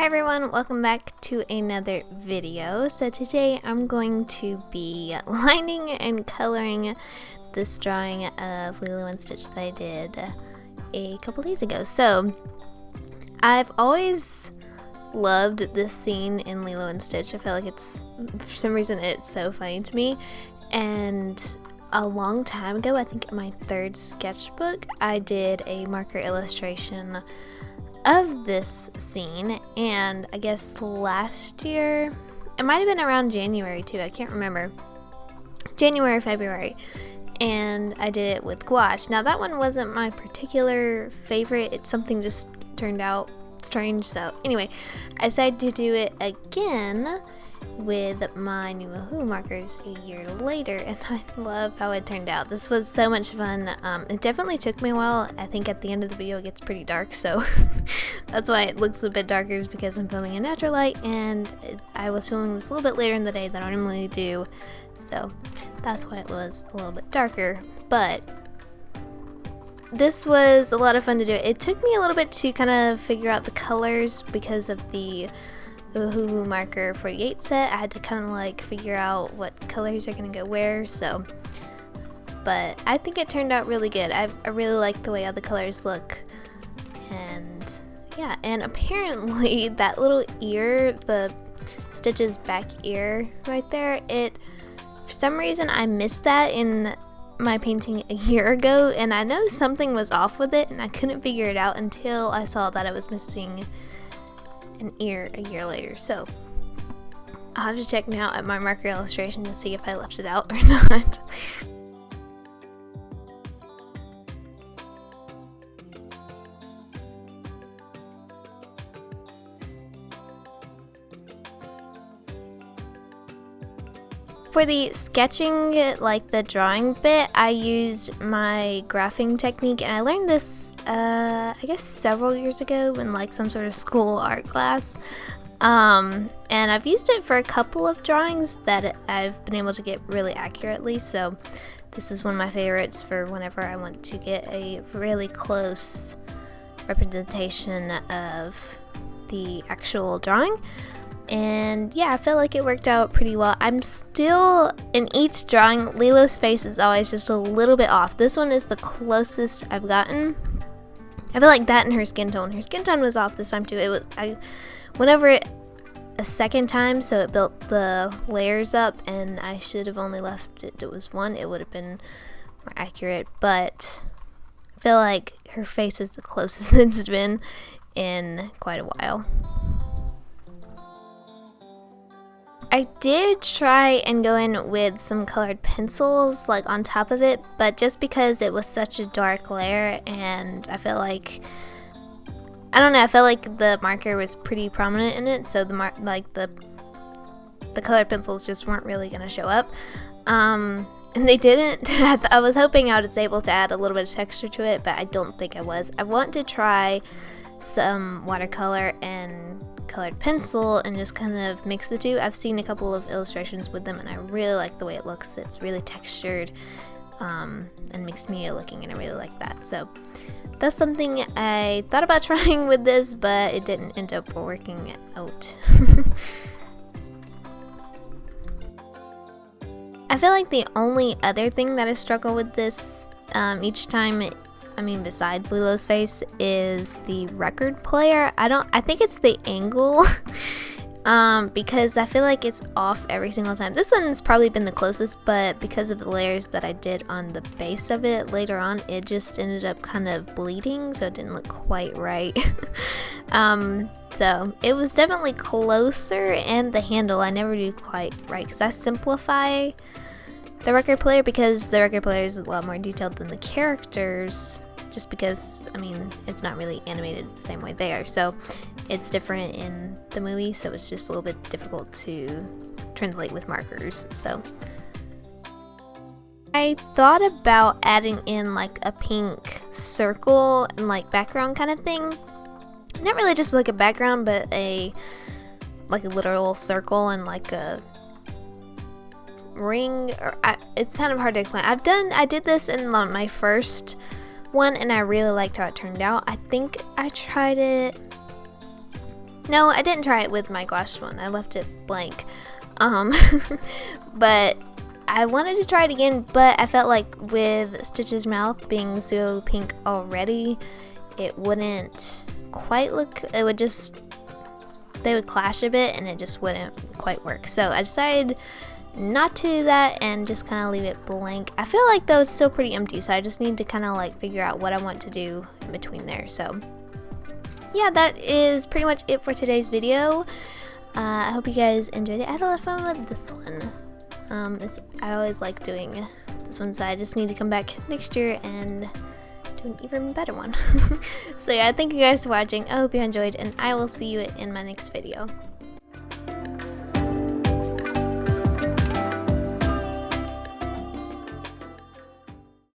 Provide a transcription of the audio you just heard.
Hi everyone, welcome back to another video. So today I'm going to be lining and coloring this drawing of Lilo and Stitch that I did a couple days ago. So I've always loved this scene in Lilo and Stitch. I feel like it's, for some reason, it's so funny to me. And a long time ago, I think in my third sketchbook, I did a marker illustration of this scene, and I guess last year, it might have been around January too, I can't remember, January or February, and I did it with gouache. Now that one wasn't my particular favorite, something just turned out strange, so anyway, I decided to do it again with my new Ohuhu markers a year later, and I love how it turned out. This was so much fun. It definitely took me a while. I think at the end of the video it gets pretty dark, so that's why it looks a bit darker, is because I'm filming in natural light, and I was filming this a little bit later in the day than I normally do, so that's why it was a little bit darker. But this was a lot of fun to do. It took me a little bit to kind of figure out the colors because of the Ohuhu marker 48 set. I had to kind of like figure out what colors are gonna go where, so, but I think it turned out really good. I really like the way all the colors look, and yeah, and apparently that little ear, the Stitch's back ear right there, for some reason I missed that in my painting a year ago, and I noticed something was off with it, and I couldn't figure it out until I saw that it was missing an ear a year later. So I'll have to check now at my marker illustration to see if I left it out or not. For the sketching, like the drawing bit, I used my graphing technique, and I learned this I guess several years ago in like some sort of school art class, and I've used it for a couple of drawings that I've been able to get really accurately, so this is one of my favorites for whenever I want to get a really close representation of the actual drawing. And yeah, I feel like it worked out pretty well. I'm still, in each drawing, Lilo's face is always just a little bit off. This one is the closest I've gotten. I feel like that and her skin tone. Her skin tone was off this time too. I went over it a second time, so it built the layers up, and I should have only left it was one. It would have been more accurate, but I feel like her face is the closest it's been in quite a while. I did try and go in with some colored pencils like on top of it, but just because it was such a dark layer, and I felt like, I don't know, I felt like the marker was pretty prominent in it, so the colored pencils just weren't really gonna show up, and they didn't. I was hoping I was able to add a little bit of texture to it, but I don't think I was. I want to try some watercolor and colored pencil and just kind of mix the two. I've seen a couple of illustrations with them, and I really like the way it looks. It's really textured and mixed media looking, and I really like that. So that's something I thought about trying with this, but it didn't end up working out. I feel like the only other thing that I struggle with this each time, besides Lilo's face, is the record player. I think it's the angle, because I feel like it's off every single time. This one's probably been the closest, but because of the layers that I did on the base of it later on, it just ended up kind of bleeding, so it didn't look quite right. So it was definitely closer, and the handle I never do quite right, because I simplify the record player, because the record player is a lot more detailed than the characters, just because, it's not really animated the same way they are, so it's different in the movie, so it's just a little bit difficult to translate with markers. So I thought about adding in like a pink circle and like background kind of thing, not really just like a background, but a literal circle and like a ring, or it's kind of hard to explain. I did this in my first one, and I really liked how it turned out. I think I tried it No, I didn't try it with my gouache one. I left it blank. But I wanted to try it again, but I felt like with Stitch's mouth being so pink already, it wouldn't quite look, it would just, they would clash a bit and it just wouldn't quite work. So I decided not to do that and just kind of leave it blank. I feel like though it's still pretty empty, so I just need to kind of like figure out what I want to do in between there. So yeah, that is pretty much it for today's video. I hope you guys enjoyed it. I had a lot of fun with this one. I always like doing this one, so I just need to come back next year and do an even better one. So yeah, thank you guys for watching. I hope you enjoyed, and I will see you in my next video.